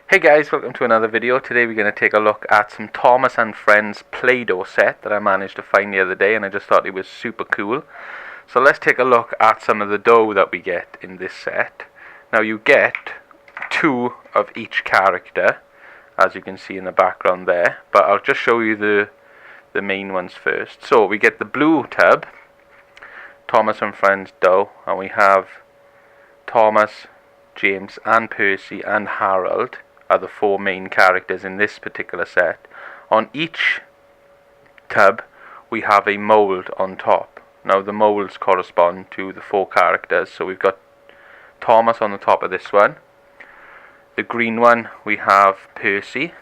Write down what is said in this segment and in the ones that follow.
Hey guys, welcome to another video. Today we're going to take a look at some Thomas and Friends Play-Doh set that I managed to find the other day, and I just thought it was super cool. So let's take a look at some of the dough that we get in this set. Now you get two of each character, as you can see in the background there, but I'll just show you the main ones first. So we get the blue tub, Thomas and Friends dough, and we have Thomas, James and Percy and Harold are the four main characters in this particular set. On each tub we have a mould on top. Now the moulds correspond to the four characters, so we've got Thomas on the top of this one. The green one we have Percy.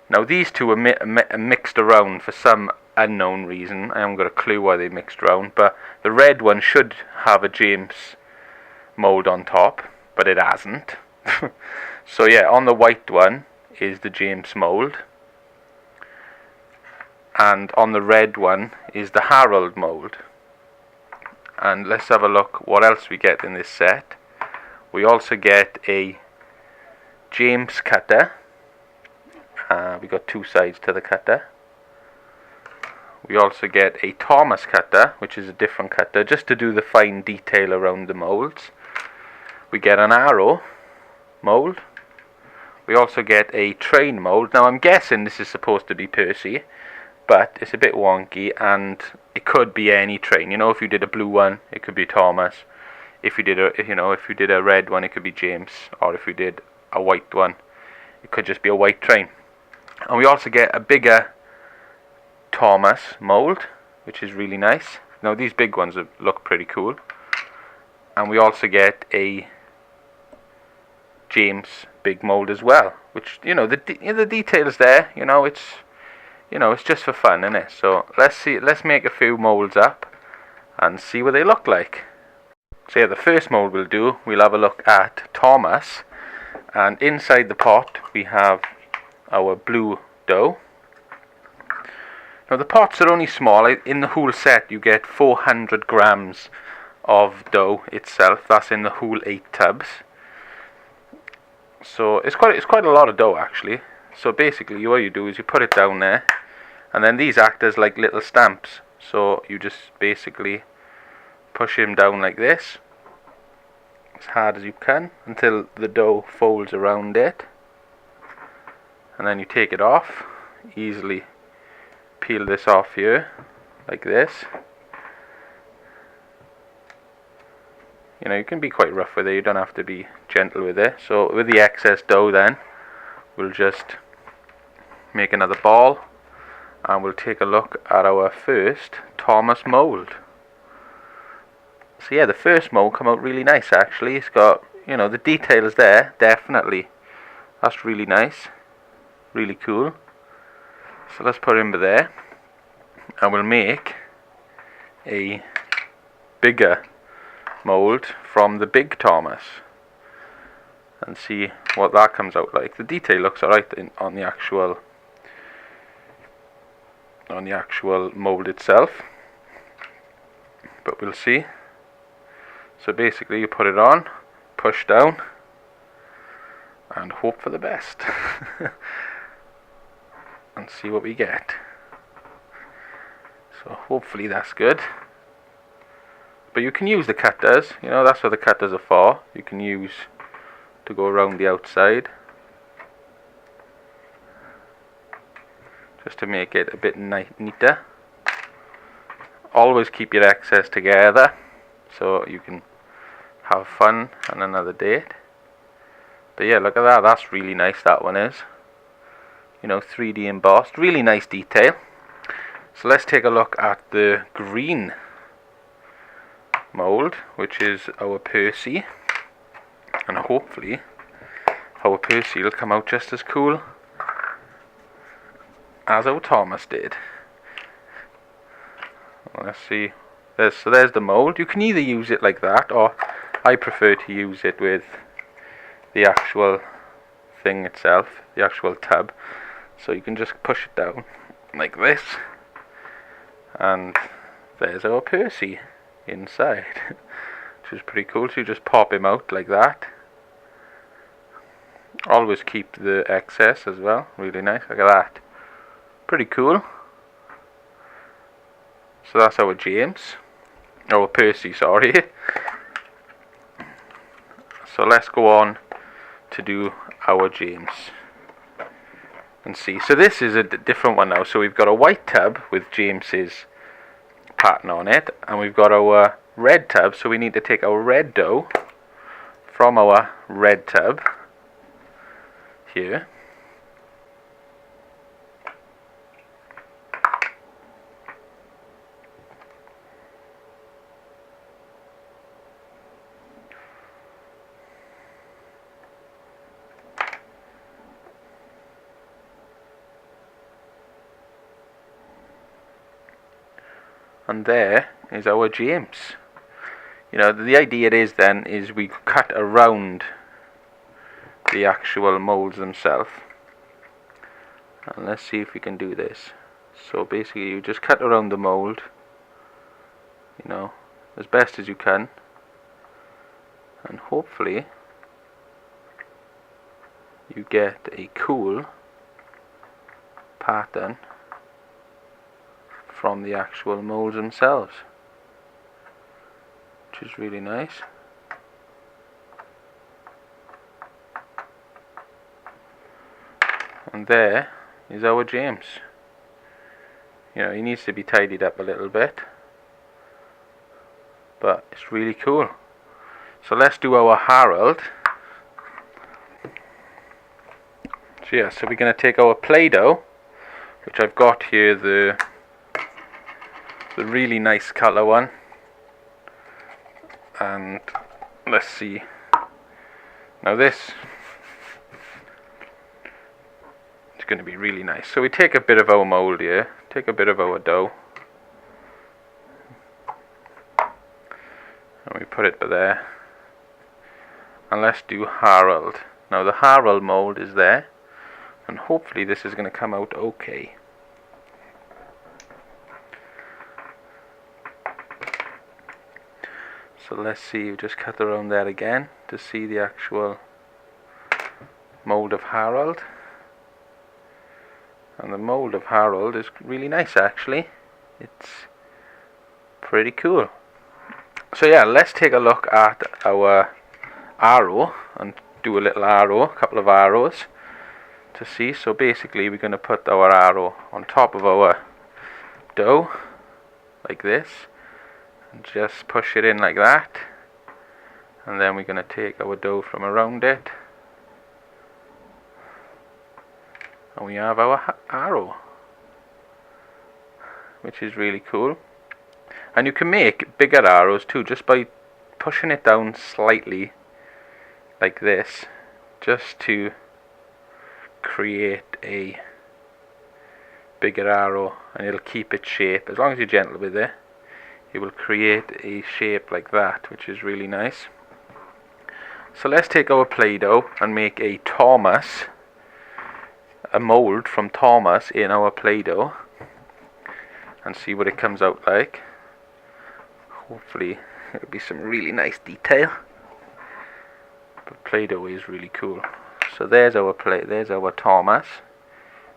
Now these two are mixed around for some unknown reason. I haven't got a clue why they mixed around, but the red one should have a James mould on top, but it hasn't. So yeah, on the white one is the James mould, and on the red one is the Harold mould. And let's have a look what else we get in this set. We also get a James cutter. We got two sides to the cutter. We also get a Thomas cutter, which is a different cutter, just to do the fine detail around the moulds. We get an arrow mould. We also get a train mould. Now I'm guessing this is supposed to be Percy, but it's a bit wonky, and it could be any train. You know, if you did a blue one, it could be Thomas. If you did a red one, it could be James, or if you did a white one, it could just be a white train. And we also get a bigger Thomas mould, which is really nice. Now these big ones look pretty cool. And we also get a James big mould as well, which, you know, the details there, it's just for fun, isn't it? So let's make a few moulds up and see what they look like. So yeah, the first mould we'll do, we'll have a look at Thomas, and inside the pot we have our blue dough. Now the pots are only small. In the whole set you get 400 grams of dough itself. That's in the whole 8 tubs. So it's quite a lot of dough actually. So basically what you do is you put it down there, and then these act as like little stamps. So you just basically push him down like this, as hard as you can, until the dough folds around it, and then you take it off. Easily peel this off here like this. You know, you can be quite rough with it, you don't have to be gentle with it. So with the excess dough then, we'll just make another ball, and we'll take a look at our first Thomas mould. So yeah, the first mould come out really nice actually. It's got, you know, the details there, definitely. That's really nice, really cool. So let's put him there, and we'll make a bigger mould from the big Thomas and see what that comes out like. The detail looks alright on the actual mould itself, but we'll see. So basically you put it on, push down, and hope for the best. And see what we get. So hopefully that's good. But you can use the cutters, you know, that's what the cutters are for. You can use to go around the outside, just to make it a bit neater. Always keep your excess together so you can have fun on another date. But yeah, look at that, that's really nice, that one is. You know, 3D embossed, really nice detail. So let's take a look at the green mould, which is our Percy, and hopefully our Percy will come out just as cool as our Thomas did. Let's see. There's the mould. You can either use it like that, or I prefer to use it with the actual thing itself, the actual tub. So you can just push it down like this, and there's our Percy inside, which is pretty cool. So you just pop him out like that, Always keep the excess as well. Really nice. Look at that. Pretty cool. So that's our James. Our Percy, sorry. So let's go on to do our James. And see. So this is a different one now. So we've got a white tub with James's pattern on it. And we've got our red tub. So we need to take our red dough from our red tub. Here. And there is our James. You know, the idea is then is we cut around the actual molds themselves. And let's see if we can do this. So basically you just cut around the mold, you know, as best as you can, and hopefully you get a cool pattern from the actual molds themselves, which is really nice. And there is our James. You know, he needs to be tidied up a little bit, but it's really cool. So let's do our Harold. So yeah, so we're going to take our Play-Doh, which I've got here, the really nice colour one, and let's see. Now this is going to be really nice. So we take a bit of our mould here, take a bit of our dough, and we put it there, and let's do Harold. Now the Harold mould is there, and hopefully this is going to come out okay. So let's see, you just cut around there again to see the actual mould of Harold. And the mould of Harold is really nice actually. It's pretty cool. So yeah, let's take a look at our arrow and do a little arrow, a couple of arrows to see. So basically we're going to put our arrow on top of our dough like this. And just push it in like that, and then we're going to take our dough from around it, and we have our arrow, which is really cool. And you can make bigger arrows too, just by pushing it down slightly like this, just to create a bigger arrow, and it'll keep its shape as long as you're gentle with it. It will create a shape like that, which is really nice. So let's take our Play-Doh and make a Thomas, a mould from Thomas in our Play-Doh, and see what it comes out like. Hopefully it'll be some really nice detail. But Play-Doh is really cool. So there's our Thomas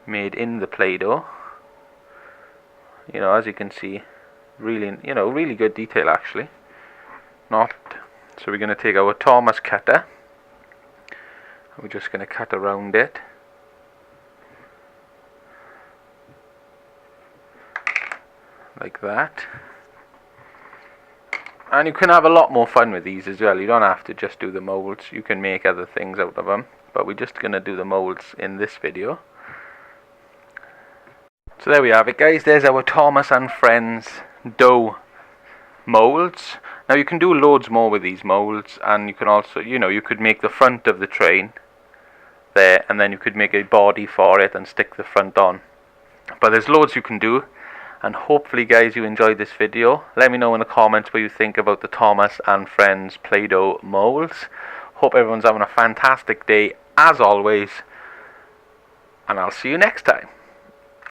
made in the Play-Doh. You know, as you can see, really, you know, really good detail actually. So we're going to take our Thomas cutter, and we're just going to cut around it. Like that. And you can have a lot more fun with these as well. You don't have to just do the molds. You can make other things out of them. But we're just going to do the molds in this video. So there we have it, guys. There's our Thomas and Friends dough molds. Now you can do loads more with these molds, and you can also, you know, you could make the front of the train there, and then you could make a body for it and stick the front on. But there's loads you can do, and hopefully guys you enjoyed this video. Let me know in the comments what you think about the Thomas and Friends Play-Doh molds. Hope everyone's having a fantastic day as always, and I'll see you next time.